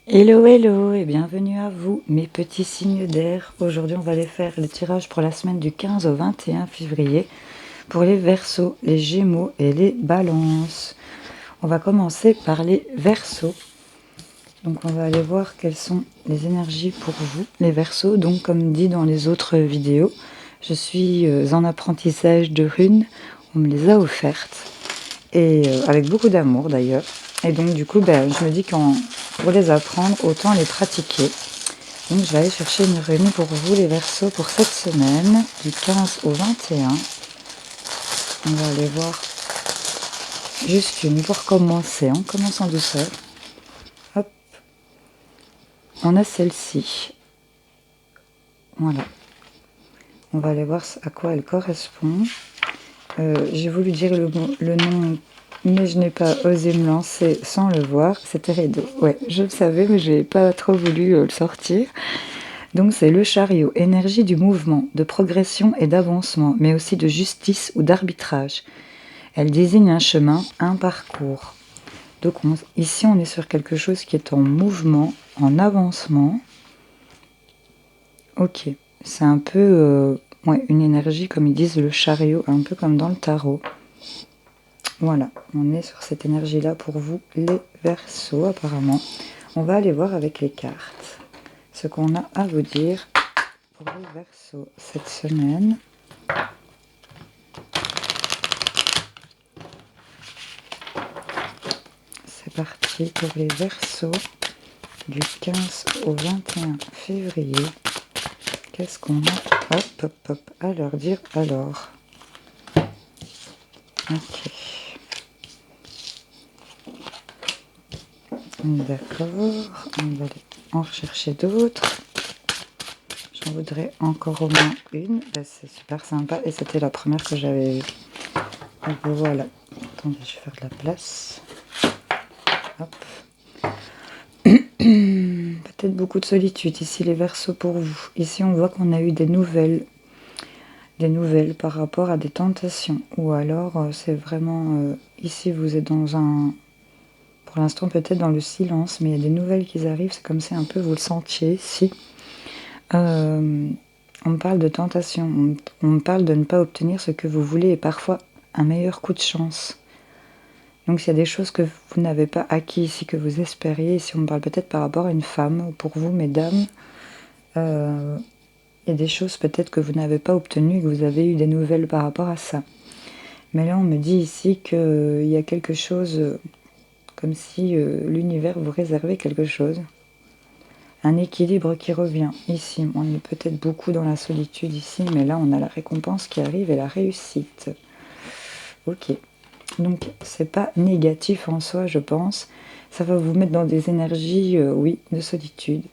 Hello hello et bienvenue à vous mes petits signes d'air. Aujourd'hui on va aller faire le tirage pour la semaine du 15 au 21 février pour les Verseaux, les Gémeaux et les Balances. On va commencer par les Verseaux. Donc on va aller voir quelles sont les énergies pour vous les Verseaux. Donc comme dit dans les autres vidéos, je suis en apprentissage de runes. On me les a offertes et avec beaucoup d'amour d'ailleurs. Et donc du coup je me dis pour les apprendre, autant les pratiquer. Donc je vais aller chercher une rune pour vous les Verseaux pour cette semaine, du 15 au 21. On va aller voir juste une pour commencer, en commençant douceur. Hop. On a celle-ci. Voilà. On va aller voir à quoi elle correspond. J'ai voulu dire le nom, mais je n'ai pas osé me lancer sans le voir. C'était Rideau. Ouais, je le savais, mais je n'ai pas trop voulu le sortir. Donc c'est le chariot, énergie du mouvement, de progression et d'avancement, mais aussi de justice ou d'arbitrage. Elle désigne un chemin, un parcours. Donc ici on est sur quelque chose qui est en mouvement, en avancement. Ok, c'est un peu une énergie comme ils disent le chariot, un peu comme dans le tarot. Voilà, on est sur cette énergie-là pour vous les Verseaux apparemment. On va aller voir avec les cartes ce qu'on a à vous dire pour les Verseaux cette semaine. C'est parti pour les Verseaux du 15 au 21 février. Qu'est-ce qu'on a? Hop, hop, hop. Alors, dire alors. Ok. D'accord. On va aller en rechercher d'autres. J'en voudrais encore au moins une. Ben, c'est super sympa. Et c'était la première que j'avais vue. Donc voilà. Attendez, je vais faire de la place. Hop. Peut-être beaucoup de solitude ici les Verseaux pour vous. Ici on voit qu'on a eu des nouvelles par rapport à des tentations. Ou alors c'est vraiment ici vous êtes dans un, pour l'instant peut-être dans le silence, mais il y a des nouvelles qui arrivent. C'est comme si un peu vous le sentiez ici. On me parle de tentation, on me parle de ne pas obtenir ce que vous voulez et parfois un meilleur coup de chance. Donc s'il y a des choses que vous n'avez pas acquis ici, que vous espériez, ici on me parle peut-être par rapport à une femme, ou pour vous mesdames, il y a des choses peut-être que vous n'avez pas obtenues et que vous avez eu des nouvelles par rapport à ça. Mais là on me dit ici qu'il y a quelque chose, comme si l'univers vous réservait quelque chose. Un équilibre qui revient. Ici, on est peut-être beaucoup dans la solitude ici, mais là, on a la récompense qui arrive et la réussite. Ok. Donc, c'est pas négatif en soi, je pense. Ça va vous mettre dans des énergies, oui, de solitude.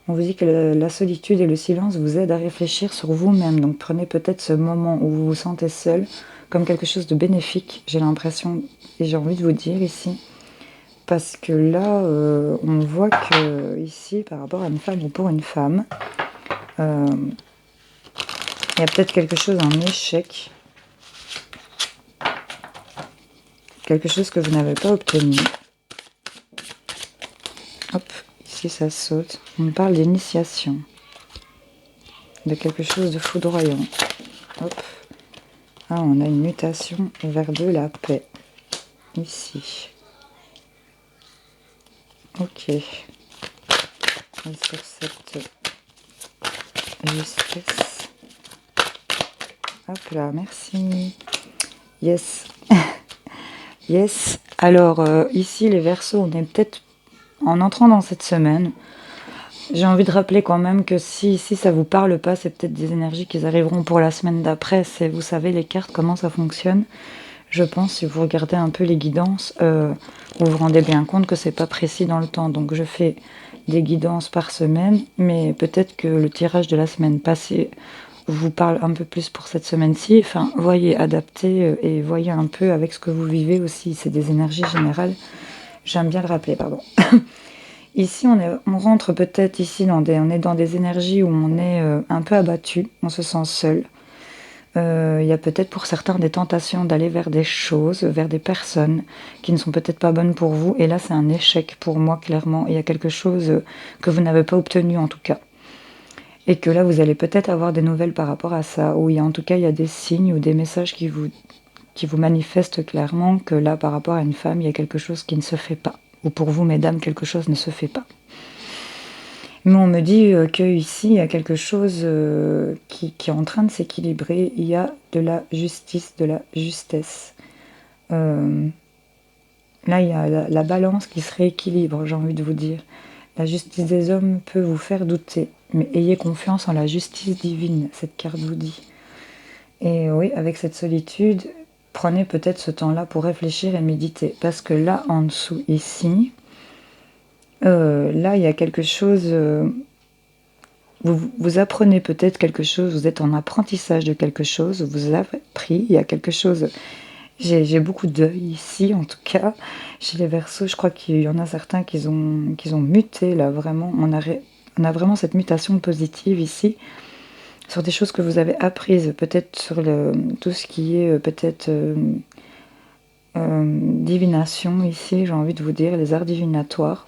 On vous dit que la solitude et le silence vous aident à réfléchir sur vous-même. Donc, prenez peut-être ce moment où vous vous sentez seul comme quelque chose de bénéfique. J'ai l'impression, et j'ai envie de vous dire ici, parce que là, on voit que ici, par rapport à une femme ou pour une femme, il y a peut-être quelque chose, un échec, quelque chose que vous n'avez pas obtenu. Hop, ici ça saute. On me parle d'initiation, de quelque chose de foudroyant. Hop, ah, on a une mutation vers de la paix, ici. Ok, et sur cette justesse. Hop là, merci. Yes. Yes. Alors, ici, les Verseaux, on est peut-être en entrant dans cette semaine. J'ai envie de rappeler quand même que si ça vous parle pas, c'est peut-être des énergies qui arriveront pour la semaine d'après. C'est, vous savez, les cartes, comment ça fonctionne. Je pense, si vous regardez un peu les guidances, vous vous rendez bien compte que c'est pas précis dans le temps. Donc, je fais des guidances par semaine, mais peut-être que le tirage de la semaine passée vous parle un peu plus pour cette semaine-ci. Enfin, voyez, adaptez et voyez un peu avec ce que vous vivez aussi. C'est des énergies générales. J'aime bien le rappeler, pardon. Ici, on rentre peut-être ici on est dans des énergies où on est un peu abattu, on se sent seul. Il y a peut-être pour certains des tentations d'aller vers des choses, vers des personnes qui ne sont peut-être pas bonnes pour vous. Et là, c'est un échec pour moi, clairement. Il y a quelque chose que vous n'avez pas obtenu, en tout cas. Et que là, vous allez peut-être avoir des nouvelles par rapport à ça. Ou en tout cas, il y a des signes ou des messages qui vous manifestent clairement que là, par rapport à une femme, il y a quelque chose qui ne se fait pas. Ou pour vous, mesdames, quelque chose ne se fait pas. Mais on me dit qu'ici, il y a quelque chose qui est en train de s'équilibrer. Il y a de la justice, de la justesse. Là, il y a la balance qui se rééquilibre, j'ai envie de vous dire. La justice des hommes peut vous faire douter, mais ayez confiance en la justice divine, cette carte vous dit. Et oui, avec cette solitude, prenez peut-être ce temps-là pour réfléchir et méditer. Parce que là, en dessous, ici, là, il y a quelque chose... vous apprenez peut-être quelque chose, vous êtes en apprentissage de quelque chose, vous avez appris, il y a quelque chose... J'ai beaucoup d'œil ici, en tout cas. Chez les Verseaux, je crois qu'il y en a certains qui ont muté, là, vraiment. On a vraiment cette mutation positive ici, sur des choses que vous avez apprises, peut-être sur tout ce qui est peut-être divination ici, j'ai envie de vous dire, les arts divinatoires,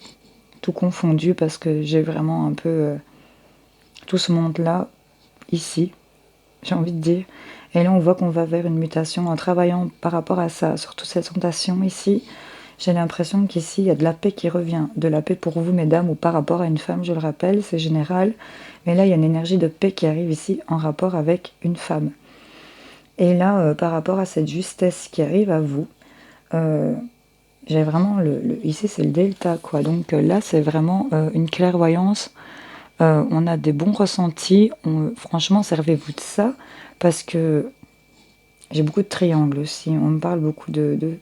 tout confondu, parce que j'ai vraiment un peu tout ce monde-là, ici, j'ai envie de dire. Et là, on voit qu'on va vers une mutation en travaillant par rapport à ça, sur toute cette tentation ici. J'ai l'impression qu'ici, il y a de la paix qui revient. De la paix pour vous, mesdames, ou par rapport à une femme, je le rappelle, c'est général. Mais là, il y a une énergie de paix qui arrive ici en rapport avec une femme. Et là, par rapport à cette justesse qui arrive à vous, j'ai vraiment... ici, c'est le delta, quoi. Donc là, c'est vraiment une clairvoyance. On a des bons ressentis. Franchement, servez-vous de ça. Parce que j'ai beaucoup de triangles aussi. On me parle beaucoup de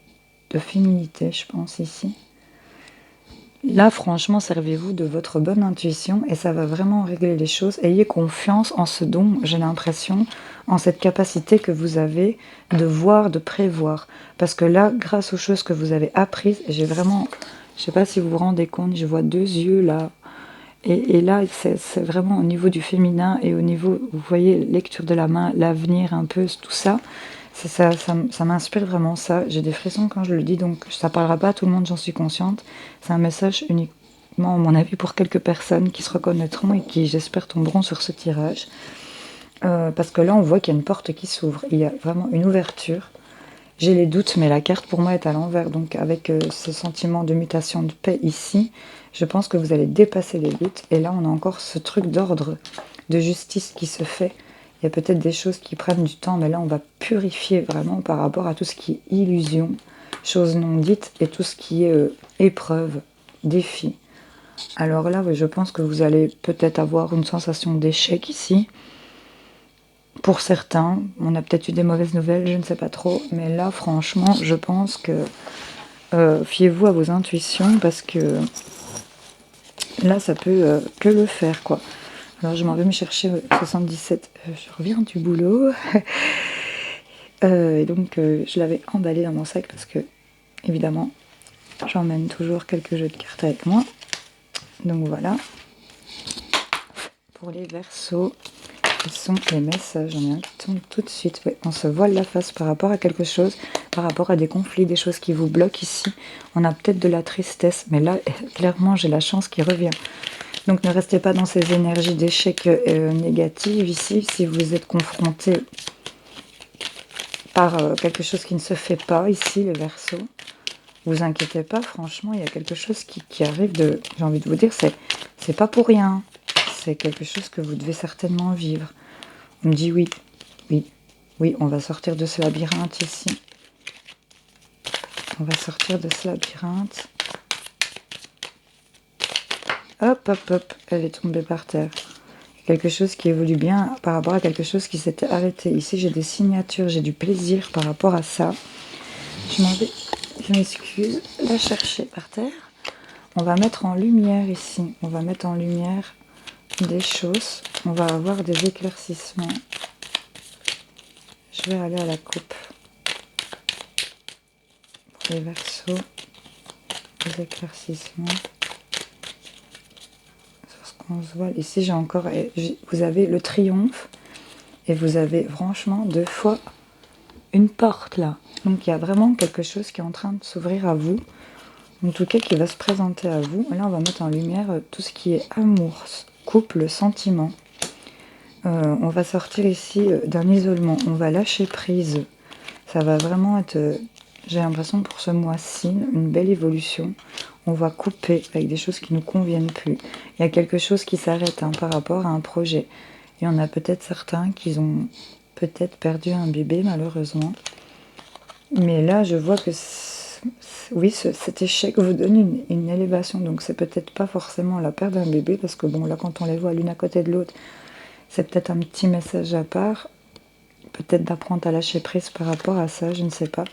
féminité, je pense, ici. Là, franchement, servez-vous de votre bonne intuition et ça va vraiment régler les choses. Ayez confiance en ce don, j'ai l'impression, en cette capacité que vous avez de voir, de prévoir. Parce que là, grâce aux choses que vous avez apprises, j'ai vraiment... Je sais pas si vous vous rendez compte, je vois 2 yeux là. Et là, c'est vraiment au niveau du féminin et au niveau, vous voyez, lecture de la main, l'avenir un peu, tout ça. Ça m'inspire vraiment ça. J'ai des frissons quand je le dis, donc ça parlera pas à tout le monde, j'en suis consciente. C'est un message uniquement, à mon avis, pour quelques personnes qui se reconnaîtront et qui, j'espère, tomberont sur ce tirage. Parce que là, on voit qu'il y a une porte qui s'ouvre. Il y a vraiment une ouverture. J'ai les doutes, mais la carte pour moi est à l'envers. Donc avec ce sentiment de mutation de paix ici, je pense que vous allez dépasser les doutes. Et là, on a encore ce truc d'ordre, de justice qui se fait. Il y a peut-être des choses qui prennent du temps, mais là, on va purifier vraiment par rapport à tout ce qui est illusion, choses non dites, et tout ce qui est épreuve, défi. Alors là, je pense que vous allez peut-être avoir une sensation d'échec ici. Pour certains, on a peut-être eu des mauvaises nouvelles, je ne sais pas trop. Mais là, franchement, je pense que fiez-vous à vos intuitions parce que là, ça peut que le faire, quoi. Alors, je m'en vais me chercher 77. Je reviens du boulot. Et donc, je l'avais emballé dans mon sac parce que, évidemment, j'emmène toujours quelques jeux de cartes avec moi. Donc, voilà. Pour les Verseaux, quels sont les messages? J'en ai un qui tombe tout de suite. Ouais, on se voile la face par rapport à quelque chose, par rapport à des conflits, des choses qui vous bloquent ici. On a peut-être de la tristesse, mais là, clairement, j'ai la chance qui revient. Donc ne restez pas dans ces énergies d'échec négatives ici. Si vous êtes confronté par quelque chose qui ne se fait pas ici, les Verseaux, vous inquiétez pas, franchement, il y a quelque chose qui arrive de... J'ai envie de vous dire, c'est pas pour rien. C'est quelque chose que vous devez certainement vivre. On me dit oui, oui, oui, on va sortir de ce labyrinthe ici. On va sortir de ce labyrinthe. Hop, hop, hop, elle est tombée par terre. Quelque chose qui évolue bien par rapport à quelque chose qui s'était arrêté. Ici, j'ai des signatures, j'ai du plaisir par rapport à ça. Je m'en vais, je m'excuse, la chercher par terre. On va mettre en lumière ici, on va mettre en lumière des choses. On va avoir des éclaircissements. Je vais aller à la coupe. Pour les Verseaux, des éclaircissements. Sur ce qu'on se voit. Ici, j'ai encore... Vous avez le triomphe Et vous avez franchement 2 fois une porte là. Donc il y a vraiment quelque chose qui est en train de s'ouvrir à vous. En tout cas qui va se présenter à vous. Et là on va mettre en lumière tout ce qui est amour, couple, sentiment. On va sortir ici d'un isolement. On va lâcher prise. Ça va vraiment être, j'ai l'impression pour ce mois-ci, une belle évolution. On va couper avec des choses qui ne nous conviennent plus. Il y a quelque chose qui s'arrête par rapport à un projet. Il y en a peut-être certains qui ont peut-être perdu un bébé malheureusement. Mais là, je vois que oui, cet échec vous donne une élévation. Donc c'est peut-être pas forcément la perte d'un bébé, parce que bon, là quand on les voit l'une à côté de l'autre, c'est peut-être un petit message à part. Peut-être d'apprendre à lâcher prise par rapport à ça, je ne sais pas.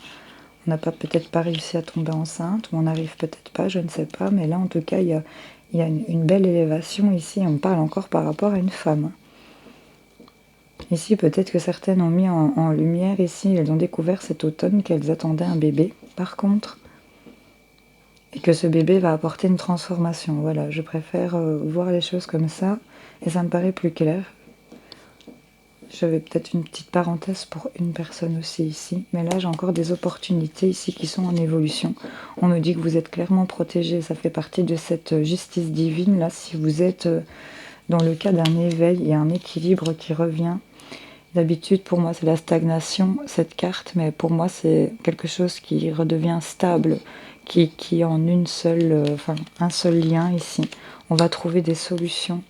On n'a peut-être pas réussi à tomber enceinte, ou on n'arrive peut-être pas, je ne sais pas. Mais là, en tout cas, il y a une belle élévation ici. On parle encore par rapport à une femme. Ici, peut-être que certaines ont mis en lumière, ici, elles ont découvert cet automne qu'elles attendaient un bébé, par contre. Et que ce bébé va apporter une transformation. Voilà, je préfère voir les choses comme ça. Et ça me paraît plus clair. J'avais peut-être une petite parenthèse pour une personne aussi ici. Mais là, j'ai encore des opportunités ici qui sont en évolution. On me dit que vous êtes clairement protégés. Ça fait partie de cette justice divine. Là, si vous êtes dans le cas d'un éveil, il y a un équilibre qui revient. D'habitude, pour moi, c'est la stagnation, cette carte. Mais pour moi, c'est quelque chose qui redevient stable, qui en un seul lien ici. On va trouver des solutions.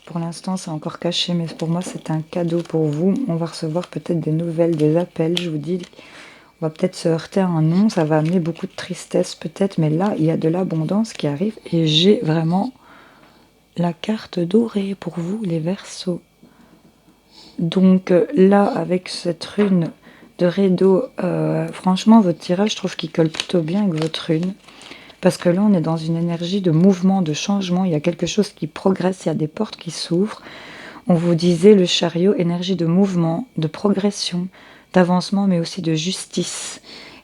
Pour l'instant, c'est encore caché, mais pour moi, c'est un cadeau pour vous. On va recevoir peut-être des nouvelles, des appels, je vous dis. On va peut-être se heurter à un nom, ça va amener beaucoup de tristesse peut-être, mais là, il y a de l'abondance qui arrive. Et j'ai vraiment la carte dorée pour vous, les Verseaux. Donc là, avec cette rune de rideau, franchement, votre tirage, je trouve qu'il colle plutôt bien avec votre rune. Parce que là, on est dans une énergie de mouvement, de changement. Il y a quelque chose qui progresse, il y a des portes qui s'ouvrent. On vous disait le chariot, énergie de mouvement, de progression, d'avancement, mais aussi de justice.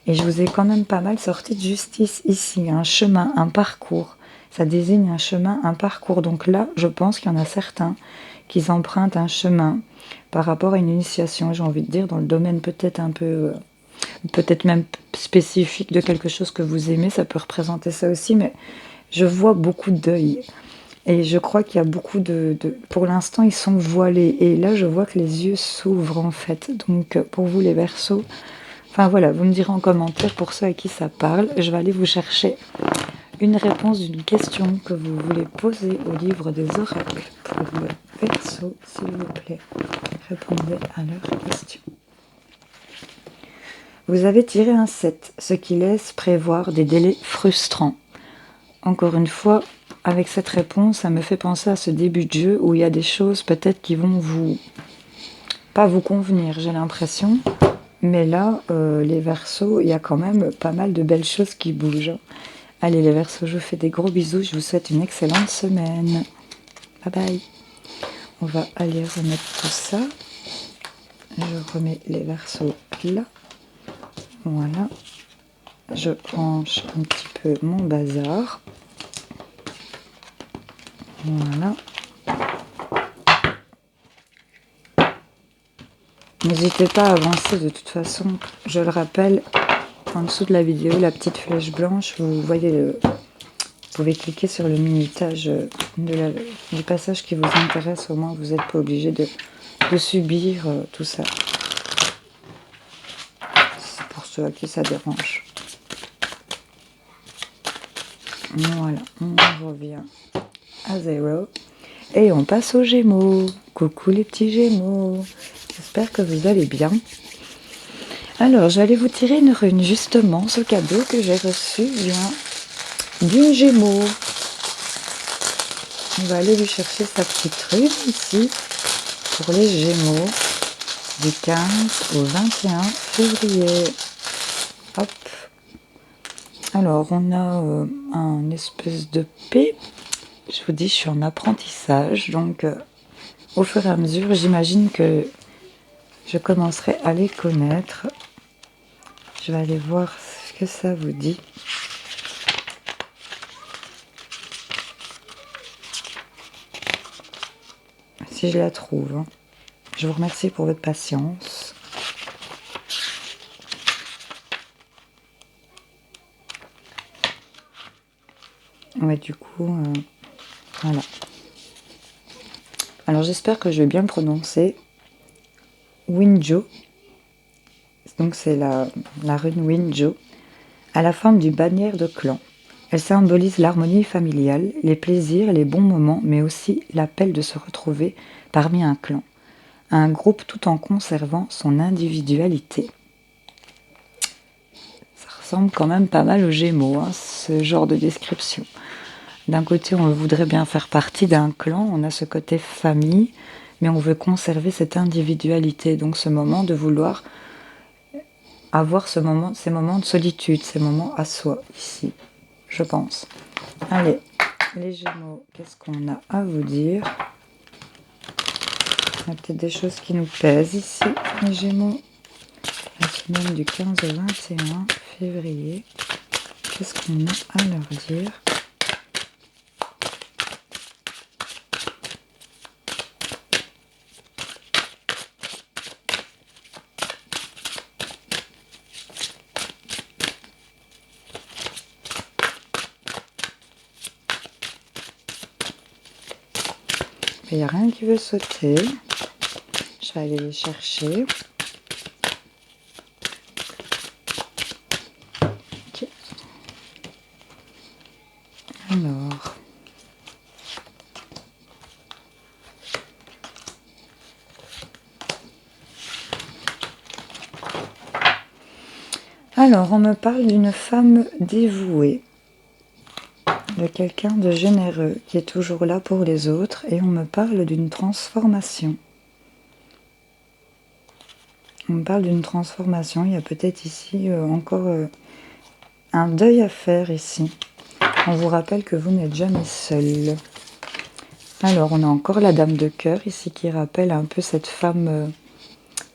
Et je vous ai quand même pas mal sorti de justice ici. Un chemin, un parcours. Ça désigne un chemin, un parcours. Donc là, je pense qu'il y en a certains qui empruntent un chemin par rapport à une initiation, j'ai envie de dire, dans le domaine peut-être un peu... peut-être même spécifique de quelque chose que vous aimez, ça peut représenter ça aussi, mais je vois beaucoup de deuil. Et je crois qu'il y a beaucoup pour l'instant, ils sont voilés. Et là, je vois que les yeux s'ouvrent, en fait. Donc, pour vous, les Verseaux, enfin voilà, vous me direz en commentaire pour ceux à qui ça parle. Je vais aller vous chercher une réponse d'une question que vous voulez poser au livre des oracles. Pour le Verseau, s'il vous plaît, répondez à leurs questions. Vous avez tiré un 7, ce qui laisse prévoir des délais frustrants. Encore une fois, avec cette réponse, ça me fait penser à ce début de jeu où il y a des choses peut-être qui vont pas vous convenir, j'ai l'impression. Mais là, les Verseaux, il y a quand même pas mal de belles choses qui bougent. Allez les Verseaux, je vous fais des gros bisous, je vous souhaite une excellente semaine. Bye bye. On va aller remettre tout ça. Je remets les Verseaux là. Voilà. Je range un petit peu mon bazar. Voilà. N'hésitez pas à avancer de toute façon. Je le rappelle, en dessous de la vidéo, la petite flèche blanche, vous voyez, vous pouvez cliquer sur le minutage du passage qui vous intéresse. Au moins, vous n'êtes pas obligé de subir tout ça. C'est pour ceux à qui ça dérange. Voilà, on revient à 0. Et on passe aux Gémeaux. Coucou les petits Gémeaux. J'espère que vous allez bien. Alors, j'allais vous tirer une rune. Justement, ce cadeau que j'ai reçu vient d'une Gémeaux. On va aller lui chercher sa petite rune ici pour les Gémeaux du 15 au 21 février. Hop. Alors, on a un espèce de P. Je vous dis, je suis en apprentissage, donc au fur et à mesure, j'imagine que je commencerai à les connaître. Je vais aller voir ce que ça vous dit. Si je la trouve. Je vous remercie pour votre patience. Ouais, du coup, voilà. Alors j'espère que je vais bien le prononcer. Winjo. Donc c'est la rune Winjo, à la forme d'une bannière de clan. Elle symbolise l'harmonie familiale, les plaisirs, les bons moments, mais aussi l'appel de se retrouver parmi un clan, un groupe tout en conservant son individualité. Ça ressemble quand même pas mal aux Gémeaux, hein, ce genre de description. D'un côté, on voudrait bien faire partie d'un clan, on a ce côté famille, mais on veut conserver cette individualité, donc ce moment de vouloir avoir ces moments de solitude, ces moments à soi, ici, je pense. Allez, les Gémeaux, qu'est-ce qu'on a à vous dire? Il y a peut-être des choses qui nous pèsent ici, les Gémeaux. La semaine du 15 au 21 février, qu'est-ce qu'on a à leur dire? Il n'y a rien qui veut sauter. Je vais aller les chercher. Ok. Alors. Alors, on me parle d'une femme dévouée, de quelqu'un de généreux qui est toujours là pour les autres, et on me parle d'une transformation. On me parle d'une transformation, il y a peut-être ici encore un deuil à faire ici. On vous rappelle que vous n'êtes jamais seul. Alors, on a encore la dame de cœur ici qui rappelle un peu cette femme.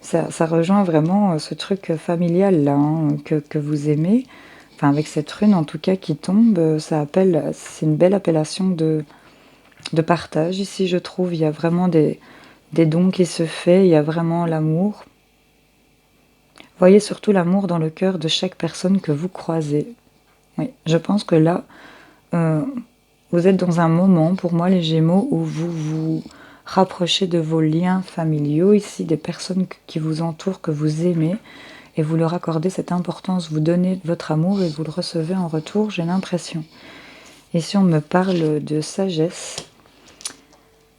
Ça rejoint vraiment ce truc familial là, hein, que vous aimez. Enfin, avec cette rune en tout cas qui tombe, c'est une belle appellation de partage ici, je trouve. Il y a vraiment des dons qui se font, il y a vraiment l'amour. Voyez surtout l'amour dans le cœur de chaque personne que vous croisez. Oui, je pense que là, vous êtes dans un moment, pour moi les Gémeaux, où vous vous rapprochez de vos liens familiaux ici, des personnes qui vous entourent, que vous aimez, et vous leur accordez cette importance, vous donnez votre amour et vous le recevez en retour, j'ai l'impression. Ici on me parle de sagesse,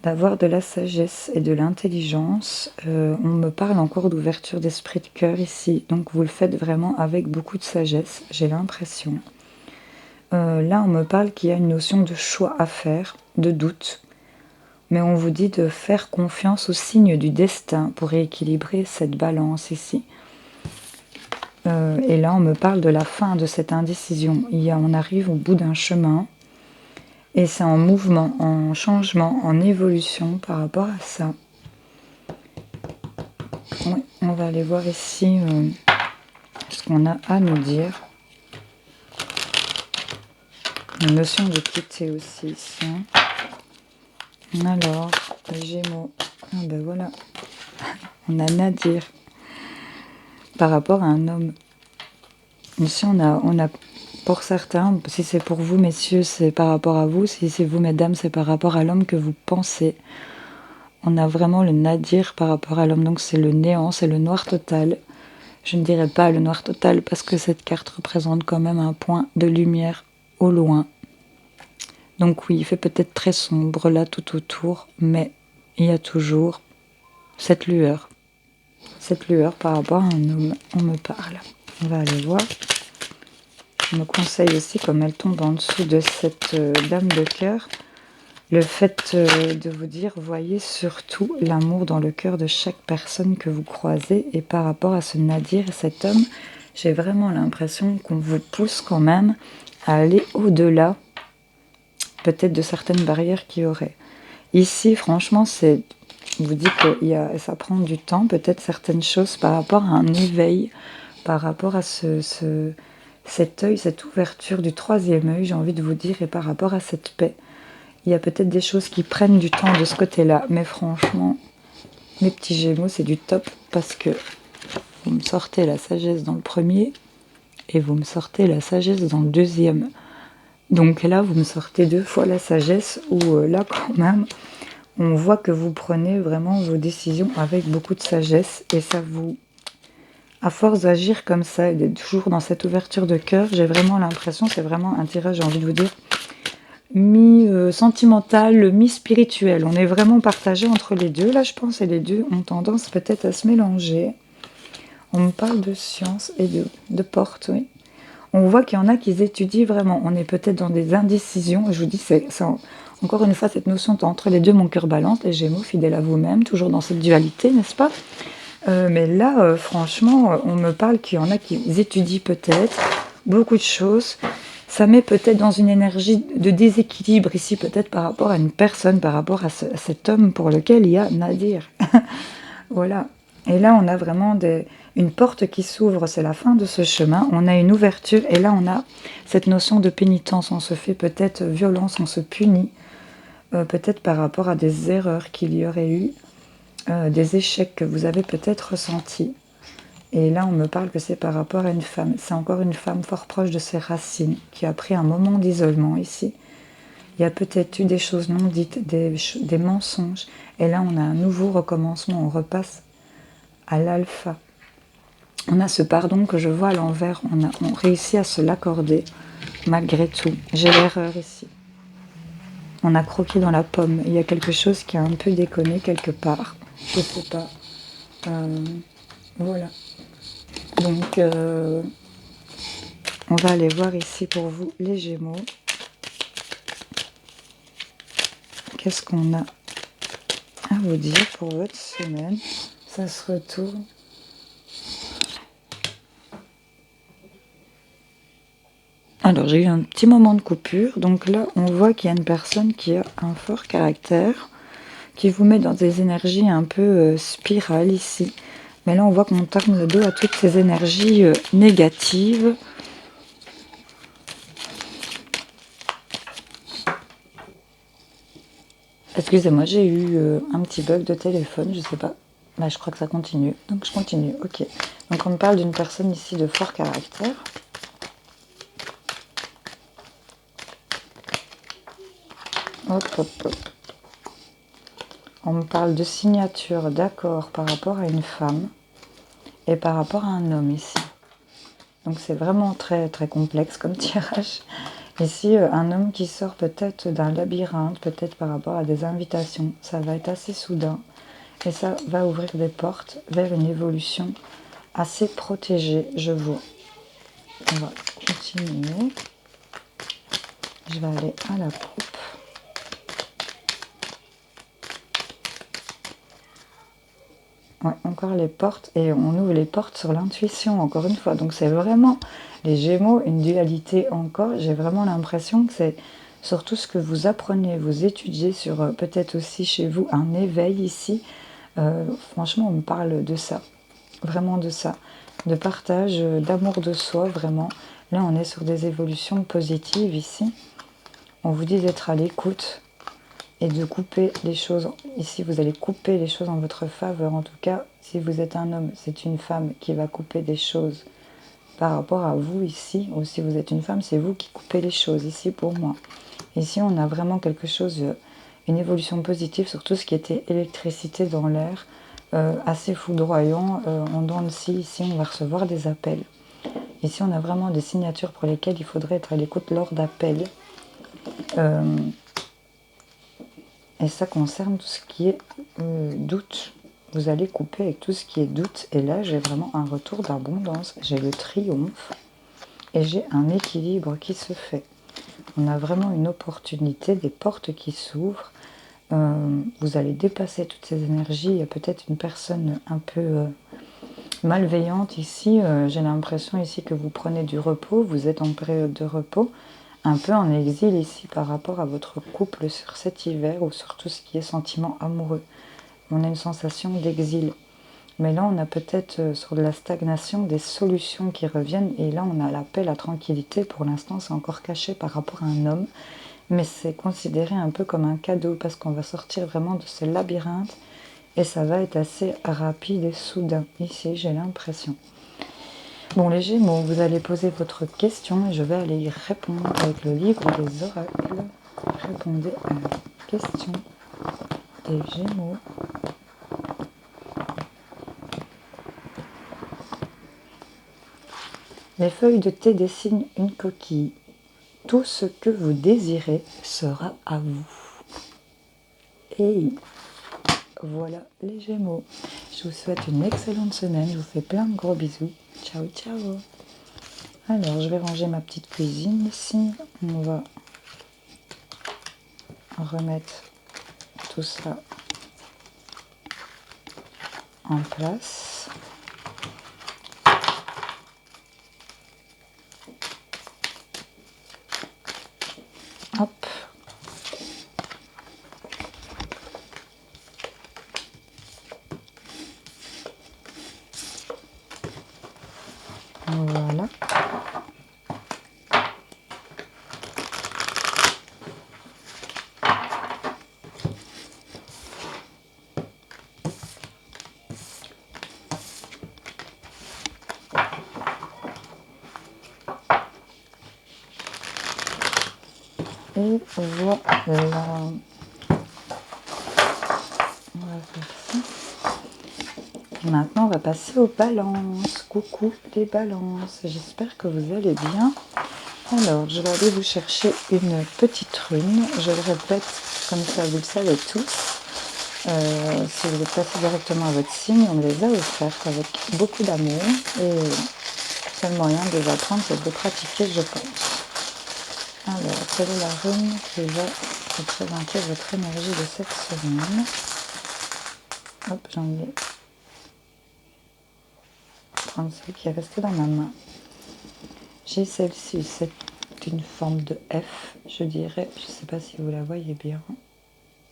d'avoir de la sagesse et de l'intelligence. On me parle encore d'ouverture d'esprit de cœur ici, donc vous le faites vraiment avec beaucoup de sagesse, j'ai l'impression. Là on me parle qu'il y a une notion de choix à faire, de doute, mais on vous dit de faire confiance aux signes du destin pour rééquilibrer cette balance ici. Et là on me parle de la fin de cette indécision. On arrive au bout d'un chemin, et c'est en mouvement, en changement, en évolution par rapport à ça. Oui, on va aller voir ici ce qu'on a à nous dire. Une notion de quitter aussi ici. Alors, les Gémeaux. Ah ben voilà. On a Nadir. Par rapport à un homme. Ici, on a pour certains, si c'est pour vous, messieurs, c'est par rapport à vous. Si c'est vous, mesdames, c'est par rapport à l'homme que vous pensez. On a vraiment le nadir par rapport à l'homme. Donc, c'est le néant, c'est le noir total. Je ne dirais pas le noir total parce que cette carte représente quand même un point de lumière au loin. Donc oui, il fait peut-être très sombre là tout autour, mais il y a toujours cette lueur. Cette lueur par rapport à un homme. On me parle. On va aller voir. Je me conseille aussi, comme elle tombe en dessous de cette dame de cœur, le fait de vous dire, voyez surtout l'amour dans le cœur de chaque personne que vous croisez. Et par rapport à ce Nadir et cet homme, j'ai vraiment l'impression qu'on vous pousse quand même à aller au-delà, peut-être de certaines barrières qu'il y aurait. Ici, franchement, vous dites que ça prend du temps, peut-être certaines choses par rapport à un éveil, par rapport à cet œil, cette ouverture du troisième œil, j'ai envie de vous dire, et par rapport à cette paix. Il y a peut-être des choses qui prennent du temps de ce côté-là, mais franchement, Mes petits Gémeaux, c'est du top parce que vous me sortez la sagesse dans le premier et vous me sortez la sagesse dans le deuxième. Donc là, vous me sortez 2 fois la sagesse où là, quand même, on voit que vous prenez vraiment vos décisions avec beaucoup de sagesse et ça vous... À force d'agir comme ça et d'être toujours dans cette ouverture de cœur, j'ai vraiment l'impression, c'est vraiment un tirage, j'ai envie de vous dire, mi-sentimental, mi-spirituel. On est vraiment partagé entre les deux, là je pense, et les deux ont tendance peut-être à se mélanger. On me parle de science et de porte, oui. On voit qu'il y en a qui étudient vraiment. On est peut-être dans des indécisions. Je vous dis, c'est encore une fois cette notion entre les deux, mon cœur balance, les Gémeaux, fidèles à vous-même, toujours dans cette dualité, n'est-ce pas? Mais là, franchement, on me parle qu'il y en a qui étudient peut-être beaucoup de choses. Ça met peut-être dans une énergie de déséquilibre ici, peut-être par rapport à une personne, par rapport à cet homme pour lequel il y a Nadir. Voilà. Et là, on a vraiment une porte qui s'ouvre, c'est la fin de ce chemin. On a une ouverture et là, on a cette notion de pénitence. On se fait peut-être violence, on se punit, peut-être par rapport à des erreurs qu'il y aurait eu, des échecs que vous avez peut-être ressentis. Et là, on me parle que c'est par rapport à une femme. C'est encore une femme fort proche de ses racines, qui a pris un moment d'isolement ici. Il y a peut-être eu des choses non dites, des mensonges. Et là, on a un nouveau recommencement. On repasse à l'alpha. On a ce pardon que je vois à l'envers. On réussit à se l'accorder, malgré tout. J'ai l'erreur ici. On a croqué dans la pomme. Il y a quelque chose qui a un peu déconné quelque part. Je ne sais pas. Voilà. Donc, on va aller voir ici pour vous, les Gémeaux. Qu'est-ce qu'on a à vous dire pour votre semaine? Ça se retourne. Alors, j'ai eu un petit moment de coupure. Donc là, on voit qu'il y a une personne qui a un fort caractère, qui vous met dans des énergies un peu spirales ici. Mais là, on voit qu'on tourne le dos à toutes ces énergies négatives. Excusez-moi, j'ai eu un petit bug de téléphone, je sais pas. Bah, je crois que ça continue. Donc, je continue. Ok. Donc, on me parle d'une personne ici de fort caractère. Hop, hop, hop. On me parle de signature d'accord par rapport à une femme et par rapport à un homme ici. Donc c'est vraiment très très complexe comme tirage. Ici, un homme qui sort peut-être d'un labyrinthe, peut-être par rapport à des invitations. Ça va être assez soudain et ça va ouvrir des portes vers une évolution assez protégée, je vois. On va continuer. Je vais aller à la coupe. Ouais, encore les portes, et on ouvre les portes sur l'intuition, encore une fois. Donc c'est vraiment, les Gémeaux, une dualité encore. J'ai vraiment l'impression que c'est surtout ce que vous apprenez, vous étudiez sur peut-être aussi chez vous un éveil ici. Franchement, on me parle de ça, vraiment de ça, de partage, d'amour de soi, vraiment. Là, on est sur des évolutions positives ici. On vous dit d'être à l'écoute et de couper les choses. Ici, vous allez couper les choses en votre faveur. En tout cas, si vous êtes un homme, c'est une femme qui va couper des choses par rapport à vous ici. Ou si vous êtes une femme, c'est vous qui coupez les choses ici pour moi. Ici, on a vraiment quelque chose, une évolution positive sur tout ce qui était électricité dans l'air, assez foudroyant. En dents de scie, ici, on va recevoir des appels. Ici, on a vraiment des signatures pour lesquelles il faudrait être à l'écoute lors d'appels. Et ça concerne tout ce qui est doute. Vous allez couper avec tout ce qui est doute. Et là, j'ai vraiment un retour d'abondance. J'ai le triomphe. Et j'ai un équilibre qui se fait. On a vraiment une opportunité, des portes qui s'ouvrent. Vous allez dépasser toutes ces énergies. Il y a peut-être une personne un peu malveillante ici. J'ai l'impression ici que vous prenez du repos. Vous êtes en période de repos. Un peu en exil ici par rapport à votre couple sur cet hiver ou sur tout ce qui est sentiment amoureux. On a une sensation d'exil. Mais là, on a peut-être sur de la stagnation des solutions qui reviennent. Et là, on a l'appel à tranquillité. Pour l'instant, c'est encore caché par rapport à un homme. Mais c'est considéré un peu comme un cadeau parce qu'on va sortir vraiment de ce labyrinthe. Et ça va être assez rapide et soudain. Ici, j'ai l'impression. Bon, les Gémeaux, vous allez poser votre question et je vais aller y répondre avec le livre des oracles. Répondez à la question des Gémeaux. Les feuilles de thé dessinent une coquille. Tout ce que vous désirez sera à vous. Et voilà les Gémeaux. Je vous souhaite une excellente semaine. Je vous fais plein de gros bisous. Ciao, ciao. Alors, je vais ranger ma petite cuisine ici. On va remettre tout ça en place. Hop. Voilà. Et voilà. On va faire ça. Maintenant, on va passer aux balances. Coucou les balances. J'espère que vous allez bien. Alors, je vais aller vous chercher une petite rune. Je le répète, comme ça vous le savez tous. Si vous êtes passé directement à votre signe, on me les a offertes avec beaucoup d'amour. Et c'est le moyen de les apprendre, c'est de les pratiquer, je pense. Alors, quelle est la rune qui va représenter votre énergie de cette semaine? Hop, j'en ai prendre celle qui est restée dans ma main. J'ai celle-ci, c'est une forme de F, je dirais. Je ne sais pas si vous la voyez bien.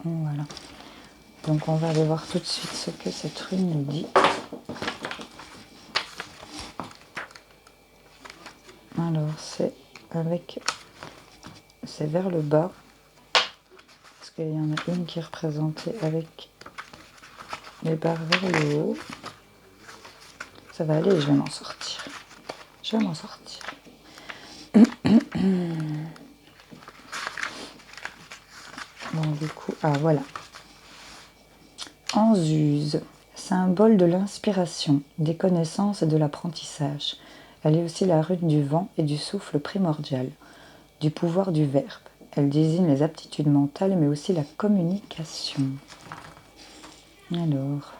Voilà. Donc on va aller voir tout de suite ce que cette rune nous dit. Alors c'est vers le bas. Parce qu'il y en a une qui est représentée avec les barres vers le haut. Ça va aller, je vais m'en sortir. Je vais m'en sortir. Bon, du coup, voilà. Anzuse, symbole de l'inspiration, des connaissances et de l'apprentissage. Elle est aussi la rune du vent et du souffle primordial, du pouvoir du verbe. Elle désigne les aptitudes mentales mais aussi la communication. Alors,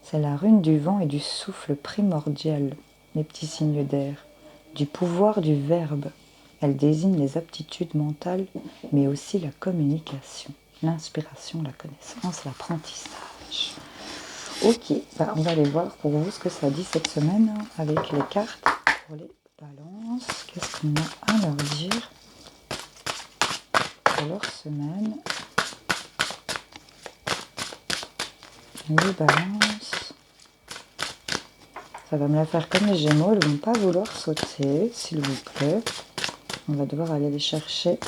c'est la rune du vent et du souffle primordial, les petits signes d'air, du pouvoir du verbe. Elle désigne les aptitudes mentales mais aussi la communication, l'inspiration, la connaissance, l'apprentissage. Ok, on va aller voir pour vous ce que ça dit cette semaine avec les cartes pour les balances. Qu'est-ce qu'on a à leur dire pour leur semaine? Les balances. Ça va me la faire comme les Gémeaux, elles ne vont pas vouloir sauter, s'il vous plaît. On va devoir aller les chercher.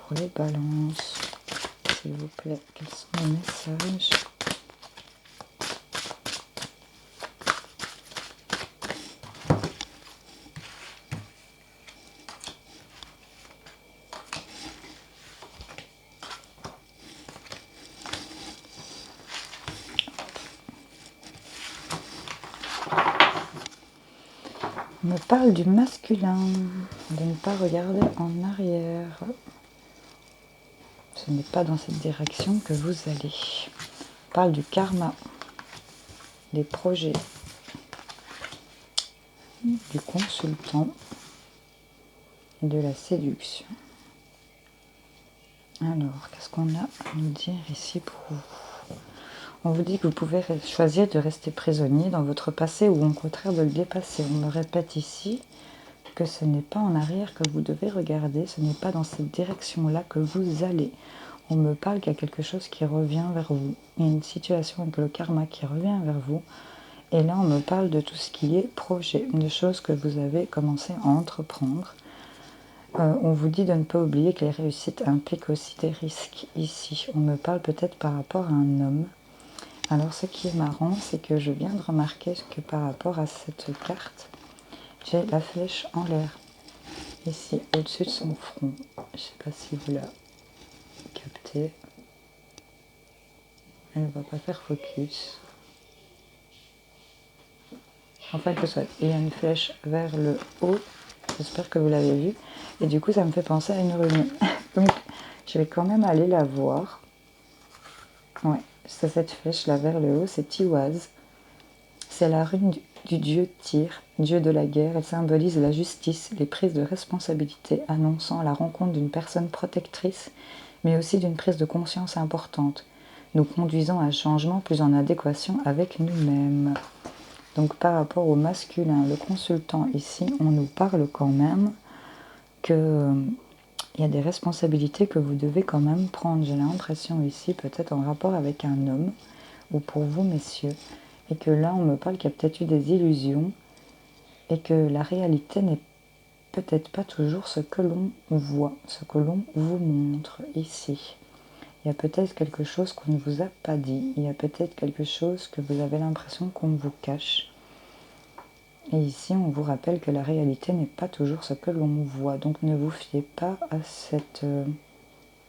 Pour les balances, s'il vous plaît, quels sont les messages? On me parle du masculin, de ne pas regarder en arrière. Ce n'est pas dans cette direction que vous allez. On parle du karma, des projets, du consultant et de la séduction. Alors, qu'est-ce qu'on a à nous dire ici pour vous? On vous dit que vous pouvez choisir de rester prisonnier dans votre passé ou au contraire de le dépasser. On me répète ici que ce n'est pas en arrière que vous devez regarder, ce n'est pas dans cette direction-là que vous allez. On me parle qu'il y a quelque chose qui revient vers vous. Il y a une situation avec le karma qui revient vers vous. Et là, on me parle de tout ce qui est projet, de choses que vous avez commencé à entreprendre. On vous dit de ne pas oublier que les réussites impliquent aussi des risques ici. On me parle peut-être par rapport à un homme. Alors ce qui est marrant, c'est que je viens de remarquer que par rapport à cette carte, j'ai la flèche en l'air, ici, au-dessus de son front. Je ne sais pas si vous la captez. Elle ne va pas faire focus. Enfin que soit, il y a une flèche vers le haut. J'espère que vous l'avez vu. Et du coup, ça me fait penser à une rune. Donc, je vais quand même aller la voir. Ouais, c'est cette flèche là vers le haut, c'est Tiwaz. C'est la rune du dieu Tyr, dieu de la guerre. Elle symbolise la justice, les prises de responsabilité, annonçant la rencontre d'une personne protectrice, mais aussi d'une prise de conscience importante, nous conduisant à un changement plus en adéquation avec nous-mêmes. Donc par rapport au masculin, le consultant ici, on nous parle quand même que il y a des responsabilités que vous devez quand même prendre. J'ai l'impression ici, peut-être en rapport avec un homme, ou pour vous messieurs, et que là on me parle qu'il y a peut-être eu des illusions, et que la réalité n'est peut-être pas toujours ce que l'on voit, ce que l'on vous montre ici. Il y a peut-être quelque chose qu'on ne vous a pas dit, il y a peut-être quelque chose que vous avez l'impression qu'on vous cache. Et ici, on vous rappelle que la réalité n'est pas toujours ce que l'on voit. Donc ne vous fiez pas à cette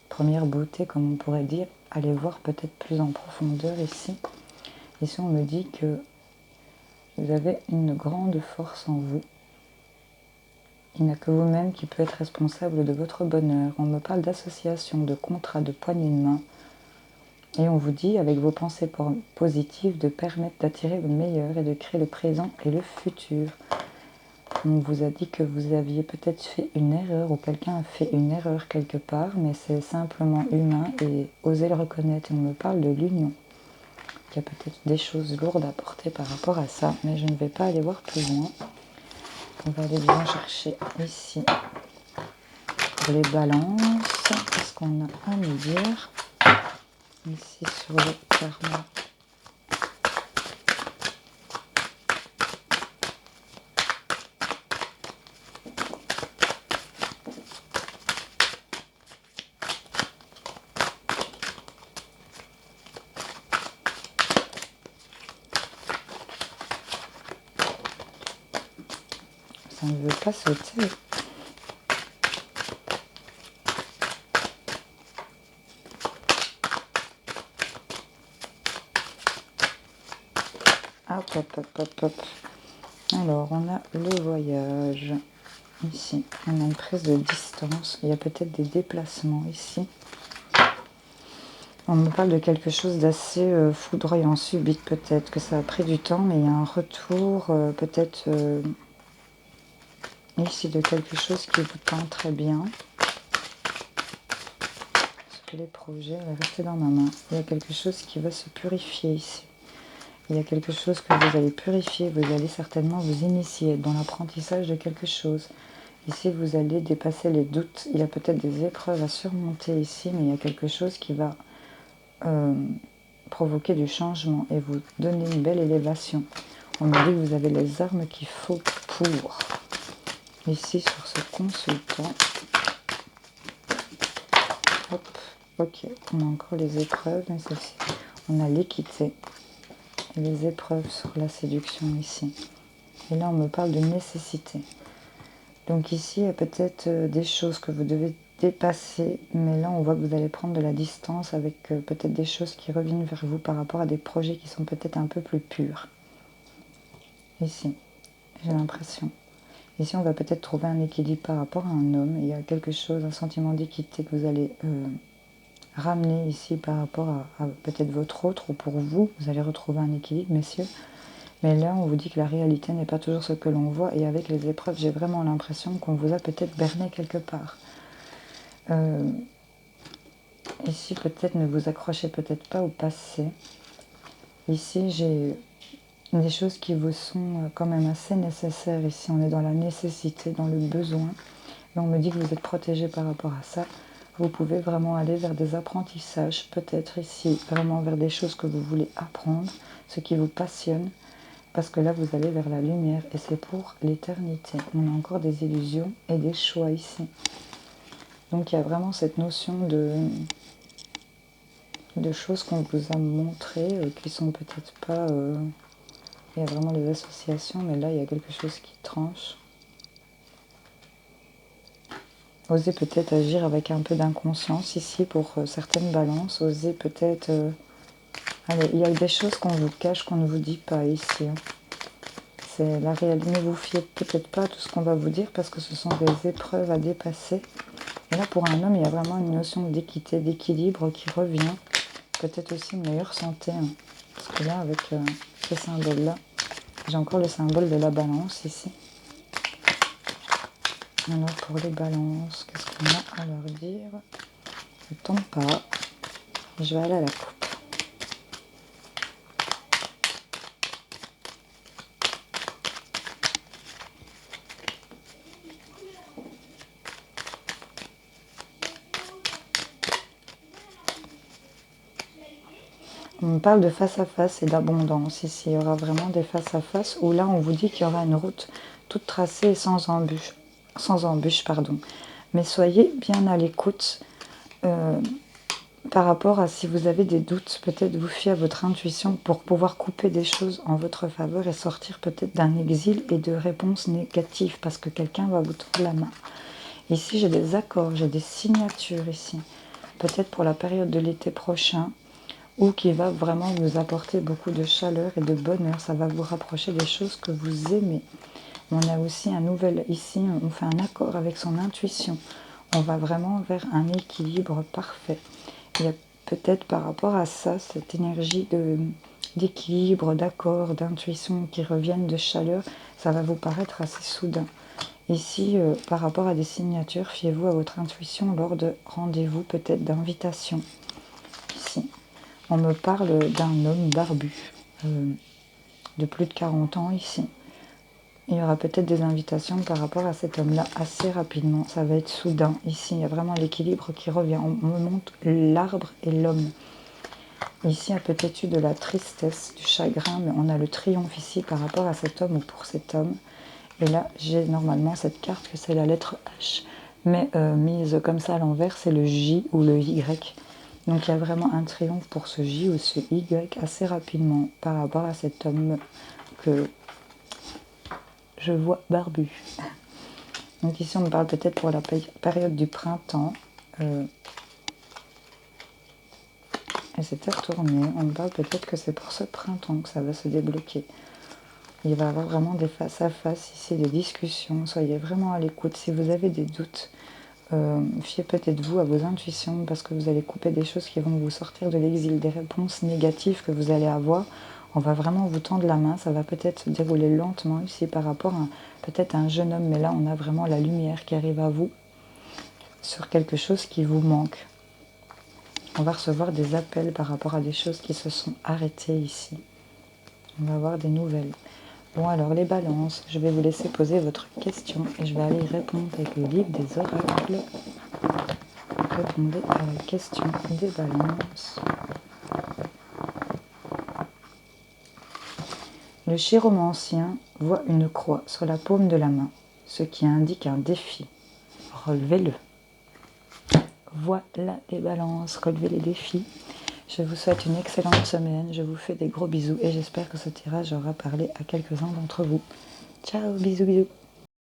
première beauté, comme on pourrait dire. Allez voir peut-être plus en profondeur ici. Ici, on me dit que vous avez une grande force en vous. Il n'y a que vous-même qui peut être responsable de votre bonheur. On me parle d'association, de contrat, de poignée de main. Et on vous dit, avec vos pensées positives, de permettre d'attirer le meilleur et de créer le présent et le futur. On vous a dit que vous aviez peut-être fait une erreur ou quelqu'un a fait une erreur quelque part, mais c'est simplement humain et osez le reconnaître. Et on me parle de l'union. Il y a peut-être des choses lourdes à porter par rapport à ça, mais je ne vais pas aller voir plus loin. On va aller bien chercher ici pour les balances. Qu'est-ce qu'on a à nous dire ici sur le karma? Ça ne veut pas sauter. Hop, hop, hop, hop, hop. Alors, on a le voyage. Ici, on a une prise de distance. Il y a peut-être des déplacements ici. On me parle de quelque chose d'assez foudroyant, subite peut-être, que ça a pris du temps, mais il y a un retour peut-être ici de quelque chose qui vous tend très bien. Parce que les projets vont rester dans ma main. Il y a quelque chose qui va se purifier ici. Il y a quelque chose que vous allez purifier, vous allez certainement vous initier dans l'apprentissage de quelque chose. Ici, vous allez dépasser les doutes. Il y a peut-être des épreuves à surmonter ici, mais il y a quelque chose qui va provoquer du changement et vous donner une belle élévation. On me dit que vous avez les armes qu'il faut pour. Ici, sur ce consultant. Hop, ok. On a encore les épreuves, mais celle-ci. On a l'équité. Et les épreuves sur la séduction ici. Et là, on me parle de nécessité. Donc ici, il y a peut-être des choses que vous devez dépasser, mais là, on voit que vous allez prendre de la distance avec peut-être des choses qui reviennent vers vous par rapport à des projets qui sont peut-être un peu plus purs. Ici, j'ai l'impression. Ici, on va peut-être trouver un équilibre par rapport à un homme. Il y a quelque chose, un sentiment d'équité que vous allez ramener ici par rapport à peut-être votre autre ou pour vous. Vous allez retrouver un équilibre, messieurs. Mais là, on vous dit que la réalité n'est pas toujours ce que l'on voit. Et avec les épreuves, j'ai vraiment l'impression qu'on vous a peut-être berné quelque part. Ici, peut-être ne vous accrochez peut-être pas au passé. Ici, j'ai des choses qui vous sont quand même assez nécessaires. Ici, on est dans la nécessité, dans le besoin. Et on me dit que vous êtes protégé par rapport à ça. Vous pouvez vraiment aller vers des apprentissages, peut-être ici, vraiment vers des choses que vous voulez apprendre, ce qui vous passionne. parce que là, vous allez vers la lumière et c'est pour l'éternité. On a encore des illusions et des choix ici. Donc, il y a vraiment cette notion de choses qu'on vous a montrées qui sont peut-être pas... il y a vraiment des associations, mais là, il y a quelque chose qui tranche. Osez peut-être agir avec un peu d'inconscience ici pour certaines balances. Osez peut-être... Allez, il y a des choses qu'on vous cache, qu'on ne vous dit pas ici. C'est la réalité. Ne vous fiez peut-être pas à tout ce qu'on va vous dire parce que ce sont des épreuves à dépasser. Et là, pour un homme, il y a vraiment une notion d'équité, d'équilibre qui revient. Peut-être aussi une meilleure santé. Parce que là, avec ce symbole-là, j'ai encore le symbole de la balance ici. Alors pour les balances, qu'est-ce qu'on a à leur dire? Ne tombe pas. Je vais aller à la coupe. On me parle de face à face et d'abondance ici. Il y aura vraiment des face à face où là on vous dit qu'il y aura une route toute tracée et sans embûche, pardon. Mais soyez bien à l'écoute par rapport à si vous avez des doutes, peut-être vous fiez à votre intuition pour pouvoir couper des choses en votre faveur et sortir peut-être d'un exil et de réponses négatives parce que quelqu'un va vous tendre la main. Ici j'ai des accords, j'ai des signatures ici, peut-être pour la période de l'été prochain, ou qui va vraiment vous apporter beaucoup de chaleur et de bonheur. Ça va vous rapprocher des choses que vous aimez. On a aussi un nouvel, ici, on fait un accord avec son intuition. On va vraiment vers un équilibre parfait. Il y a peut-être par rapport à ça, cette énergie d'équilibre, d'accord, d'intuition qui reviennent de chaleur, ça va vous paraître assez soudain. Ici, par rapport à des signatures, fiez-vous à votre intuition lors de rendez-vous, peut-être d'invitation. Ici. On me parle d'un homme barbu, de plus de 40 ans ici. Il y aura peut-être des invitations par rapport à cet homme-là assez rapidement. Ça va être soudain. Ici, il y a vraiment l'équilibre qui revient. On me montre l'arbre et l'homme. Ici, il y a peut-être eu de la tristesse, du chagrin, mais on a le triomphe ici par rapport à cet homme ou pour cet homme. Et là, j'ai normalement cette carte que c'est la lettre H. Mais mise comme ça à l'envers, c'est le J ou le Y. Donc il y a vraiment un triomphe pour ce J ou ce Y assez rapidement par rapport à cet homme que je vois barbu. Donc ici on me parle peut-être pour la période du printemps. Et c'était retourné. On me parle peut-être que c'est pour ce printemps que ça va se débloquer. Il va y avoir vraiment des face à face ici, des discussions. Soyez vraiment à l'écoute. Si vous avez des doutes, fiez peut-être vous à vos intuitions parce que vous allez couper des choses qui vont vous sortir de l'exil, des réponses négatives que vous allez avoir. On va vraiment vous tendre la main, ça va peut-être se dérouler lentement ici par rapport à peut-être un jeune homme, mais là on a vraiment la lumière qui arrive à vous sur quelque chose qui vous manque. On va recevoir des appels par rapport à des choses qui se sont arrêtées ici. On va avoir des nouvelles. Bon alors les balances, je vais vous laisser poser votre question et je vais aller y répondre avec le livre des oracles. Répondez à la question des balances. Le chiromancien voit une croix sur la paume de la main, ce qui indique un défi. Relevez-le. Voilà les balances, relevez les défis. Je vous souhaite une excellente semaine, je vous fais des gros bisous et j'espère que ce tirage aura parlé à quelques-uns d'entre vous. Ciao, bisous bisous.